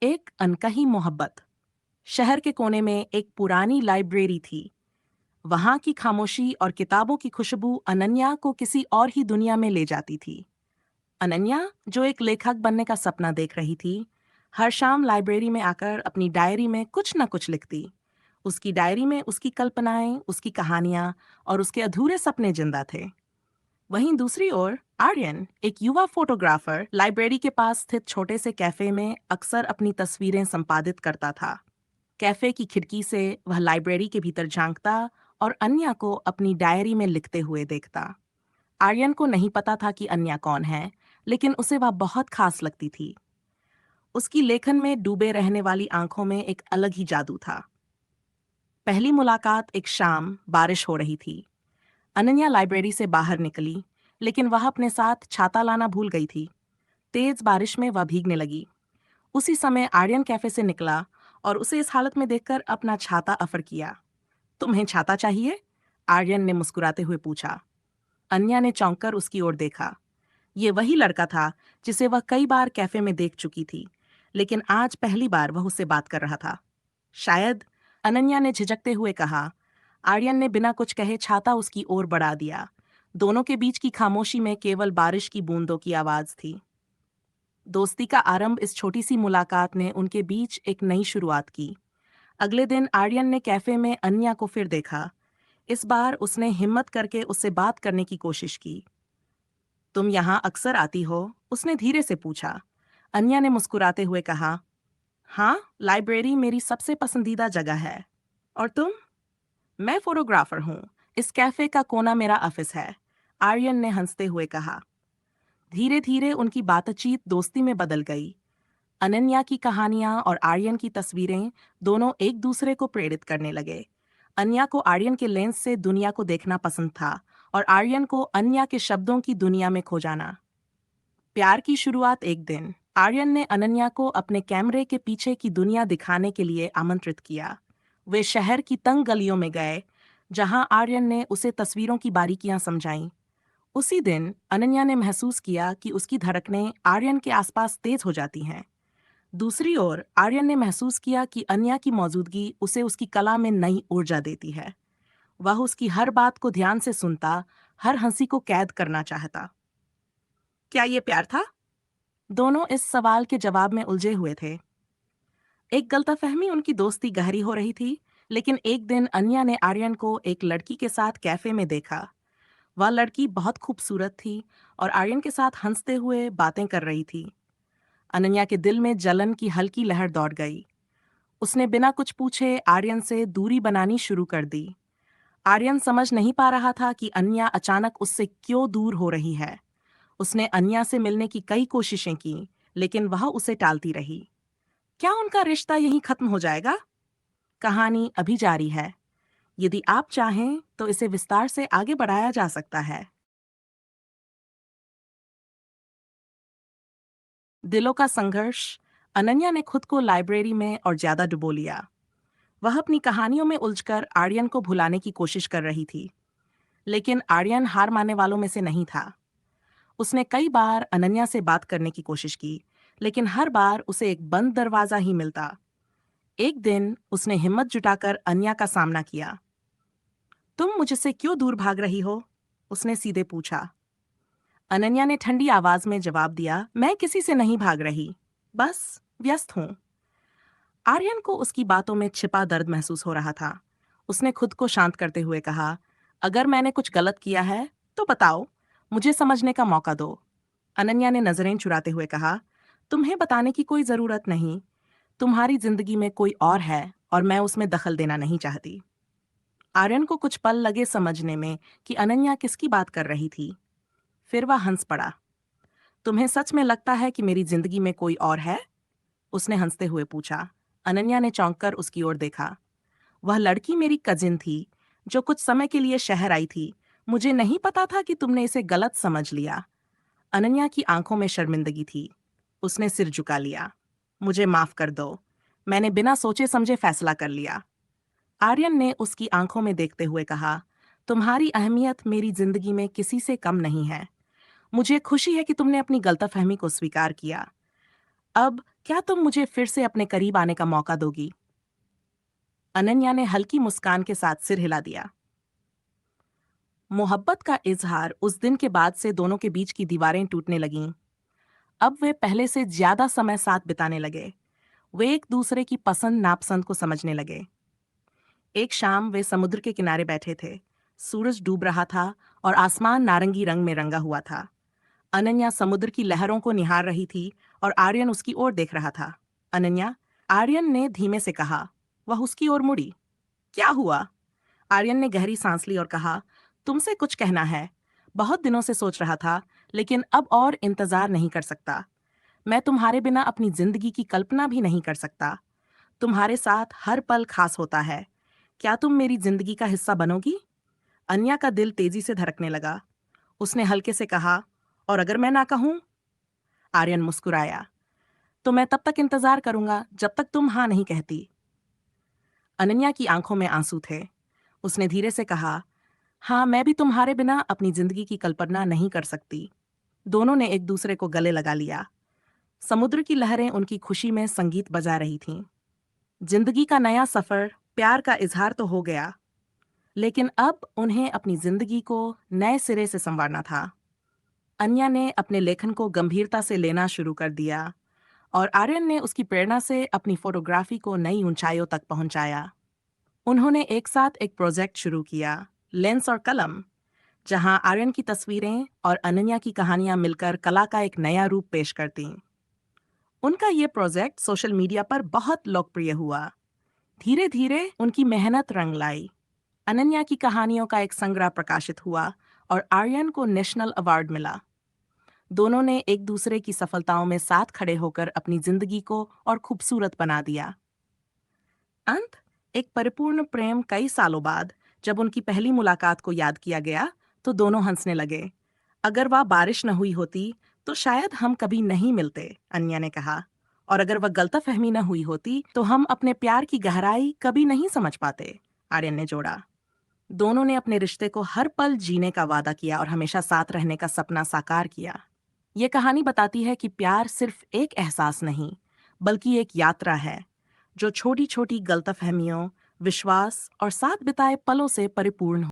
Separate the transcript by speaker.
Speaker 1: एक अनकही मोहब्बत। शहर के कोने में एक पुरानी लाइब्रेरी थी। वहां की खामोशी और किताबों की खुशबू अनन्या को किसी और ही दुनिया में ले जाती थी। अनन्या, जो एक लेखक बनने का सपना देख रही थी, हर शाम लाइब्रेरी में आकर अपनी डायरी में कुछ न कुछ लिखती। उसकी डायरी में उसकी कल्पनाएं, उसकी कहानियां और उसके अधूरे सपने जिंदा थे। वहीं दूसरी ओर आर्यन, एक युवा फोटोग्राफर, लाइब्रेरी के पास स्थित छोटे से कैफे में अक्सर अपनी तस्वीरें संपादित करता था। कैफे की खिड़की से वह लाइब्रेरी के भीतर झांकता और अन्या को अपनी डायरी में लिखते हुए देखता। आर्यन को नहीं पता था कि अन्या कौन है, लेकिन उसे वह बहुत खास लगती थी। उसकी लेखन में डूबे रहने वाली आंखों में एक अलग ही जादू था। पहली मुलाकात एक शाम, बारिश हो रही थी। अनन्या लाइब्रेरी से बाहर निकली, लेकिन वह अपने साथ छाता लाना भूल गई थी। तेज बारिश में वह भीगने लगी। उसी समय आर्यन कैफे से निकला और उसे इस हालत में देखकर अपना छाता ऑफर किया। तुम्हें छाता चाहिए? आर्यन ने मुस्कुराते हुए पूछा। अन्या ने चौंक कर उसकी ओर देखा। ये वही लड़का था जिसे वह कई बार कैफे में देख चुकी थी, लेकिन आज पहली बार वह उससे बात कर रहा था। शायद, अनन्या ने झिझकते हुए कहा। आर्यन ने बिना कुछ कहे छाता उसकी ओर बढ़ा दिया। दोनों के बीच की खामोशी में केवल बारिश की बूंदों की आवाज थी। दोस्ती का आरंभ इस छोटी सी मुलाकात ने उनके बीच एक नई शुरुआत की। अगले दिन आर्यन ने कैफे में अन्या को फिर देखा। इस बार उसने हिम्मत करके उससे बात करने की कोशिश की। तुम यहाँ अक्सर आती हो? उसने धीरे से पूछा। अन्या ने मुस्कुराते हुए कहा, हाँ, लाइब्रेरी मेरी सबसे पसंदीदा जगह है। और तुम? मैं फोटोग्राफर हूँ। इस कैफे का कोना मेरा ऑफिस है। आर्यन ने हंसते हुए कहा। धीरे धीरे उनकी बातचीत दोस्ती में बदल गई। अनन्या की कहानियां और आर्यन की तस्वीरें दोनों एक दूसरे को प्रेरित करने लगे। अन्या को आर्यन के लेंस से दुनिया को देखना पसंद था और आर्यन को अन्या के शब्दों की दुनिया में खो जाना। प्यार की शुरुआत एक दिन आर्यन ने अनन्या को अपने कैमरे के पीछे की दुनिया दिखाने के लिए आमंत्रित किया। वे शहर की तंग गलियों में गए, जहां आर्यन ने उसे तस्वीरों की बारीकियां समझाईं। उसी दिन अनन्या ने महसूस किया कि उसकी धड़कनें आर्यन के आसपास तेज हो जाती हैं। दूसरी ओर आर्यन ने महसूस किया कि अन्या की मौजूदगी उसे उसकी कला में नई ऊर्जा देती है। वह उसकी हर बात को ध्यान से सुनता, हर हंसी को कैद करना चाहता। क्या ये प्यार था? दोनों इस सवाल के जवाब में उलझे हुए थे। एक गलतफहमी उनकी दोस्ती गहरी हो रही थी, लेकिन एक दिन अन्या ने आर्यन को एक लड़की के साथ कैफे में देखा। वह लड़की बहुत खूबसूरत थी और आर्यन के साथ हंसते हुए बातें कर रही थी। अनन्या के दिल में जलन की हल्की लहर दौड़ गई। उसने बिना कुछ पूछे आर्यन से दूरी बनानी शुरू कर दी। आर्यन समझ नहीं पा रहा था कि अन्या अचानक उससे क्यों दूर हो रही है। उसने अन्या से मिलने की कई कोशिशें की, लेकिन वह उसे टालती रही। क्या उनका रिश्ता यहीं खत्म हो जाएगा? कहानी अभी जारी है। यदि आप चाहें तो इसे विस्तार से आगे बढ़ाया जा सकता है। दिलों का संघर्ष। अनन्या ने खुद को लाइब्रेरी में और ज्यादा डुबो लिया। वह अपनी कहानियों में उलझकर आर्यन को भुलाने की कोशिश कर रही थी, लेकिन आर्यन हार मानने वालों में से नहीं था। उसने कई बार अनन्या से बात करने की कोशिश की, लेकिन हर बार उसे एक बंद दरवाजा ही मिलता। एक दिन उसने हिम्मत जुटाकर अन्या का सामना किया। तुम मुझसे क्यों दूर भाग रही हो? उसने सीधे पूछा। अनन्या ने ठंडी आवाज में जवाब दिया, मैं किसी से नहीं भाग रही, बस व्यस्त हूं। आर्यन को उसकी बातों में छिपा दर्द महसूस हो रहा था। उसने खुद को शांत करते हुए कहा, अगर मैंने कुछ गलत किया है तो बताओ, मुझे समझने का मौका दो। अनन्या ने नजरें चुराते हुए कहा, तुम्हें बताने की कोई जरूरत नहीं। तुम्हारी जिंदगी में कोई और है और मैं उसमें दखल देना नहीं चाहती। आर्यन को कुछ पल लगे समझने में कि अनन्या किसकी बात कर रही थी। फिर वह हंस पड़ा। तुम्हें सच में लगता है कि मेरी जिंदगी में कोई और है? उसने हंसते हुए पूछा। अनन्या ने चौंक कर उसकी ओर देखा। वह लड़की मेरी कजिन थी, जो कुछ समय के लिए शहर आई थी। मुझे नहीं पता था कि तुमने इसे गलत समझ लिया। अनन्या की आंखों में शर्मिंदगी थी। उसने सिर झुका लिया। मुझे माफ कर दो। मैंने बिना सोचे समझे फैसला कर लिया। आर्यन ने उसकी आंखों में देखते हुए कहा, तुम्हारी अहमियत मेरी जिंदगी में किसी से कम नहीं है। मुझे खुशी है कि तुमने अपनी गलतफहमी को स्वीकार किया। अब क्या तुम मुझे फिर से अपने करीब आने का मौका दोगी? अनन्या ने हल्की मुस्कान के साथ सिर हिला दिया। मोहब्बत का इजहार उस दिन के बाद से दोनों के बीच की दीवारें टूटने लगीं। अब वे पहले से ज्यादा समय साथ बिताने लगे। वे एक दूसरे की पसंद नापसंद को समझने लगे। एक शाम वे समुद्र के किनारे बैठे थे। सूरज डूब रहा था और आसमान नारंगी रंग में रंगा हुआ था। अनन्या समुद्र की लहरों को निहार रही थी और आर्यन उसकी ओर देख रहा था। अनन्या, आर्यन ने धीमे से कहा। वह उसकी ओर मुड़ी। क्या हुआ? आर्यन ने गहरी सांस ली और कहा, तुमसे कुछ कहना है। बहुत दिनों से सोच रहा था, लेकिन अब और इंतजार नहीं कर सकता। मैं तुम्हारे बिना अपनी जिंदगी की कल्पना भी नहीं कर सकता। तुम्हारे साथ हर पल खास होता है। क्या तुम मेरी जिंदगी का हिस्सा बनोगी? अन्या का दिल तेजी से धड़कने लगा। उसने हल्के से कहा, और अगर मैं ना कहूं? आर्यन मुस्कुराया। तो मैं तब तक इंतजार करूंगा जब तक तुम हाँ नहीं कहती। अनन्या की आंखों में आंसू थे। उसने धीरे से कहा, हाँ, मैं भी तुम्हारे बिना अपनी जिंदगी की कल्पना नहीं कर सकती। दोनों ने एक दूसरे को गले लगा लिया। समुद्र की लहरें उनकी खुशी में संगीत बजा रही थीं। जिंदगी का नया सफर, प्यार का इजहार तो हो गया, लेकिन अब उन्हें अपनी जिंदगी को नए सिरे से संवारना था। अन्या ने अपने लेखन को गंभीरता से लेना शुरू कर दिया और आर्यन ने उसकी प्रेरणा से अपनी फोटोग्राफी को नई ऊंचाइयों तक पहुंचाया। उन्होंने एक साथ एक प्रोजेक्ट शुरू किया, लेंस और कलम, जहां आर्यन की तस्वीरें और अनन्या की कहानियां मिलकर कला का एक नया रूप पेश करतीं। उनका ये प्रोजेक्ट सोशल मीडिया पर बहुत लोकप्रिय हुआ। धीरे धीरे उनकी मेहनत रंग लाई। अनन्या की कहानियों का एक संग्रह प्रकाशित हुआ और आर्यन को नेशनल अवार्ड मिला। दोनों ने एक दूसरे की सफलताओं में साथ खड़े होकर अपनी जिंदगी को और खूबसूरत बना दिया। अंत, एक परिपूर्ण प्रेम कई सालों बाद जब उनकी पहली मुलाकात को याद किया गया तो दोनों हंसने लगे। अगर वह बारिश न हुई होती तो शायद हम कभी नहीं मिलते, अन्या ने कहा। और अगर वह गलतफहमी न हुई होती तो हम अपने प्यार की गहराई कभी नहीं समझ पाते, आर्यन ने जोड़ा। दोनों ने अपने रिश्ते को हर पल जीने का वादा किया और हमेशा साथ रहने का सपना साकार किया। ये कहानी बताती है कि प्यार सिर्फ एक एहसास नहीं, बल्कि एक यात्रा है, जो छोटी छोटी गलतफहमियों, विश्वास और साथ बिताए पलों से परिपूर्ण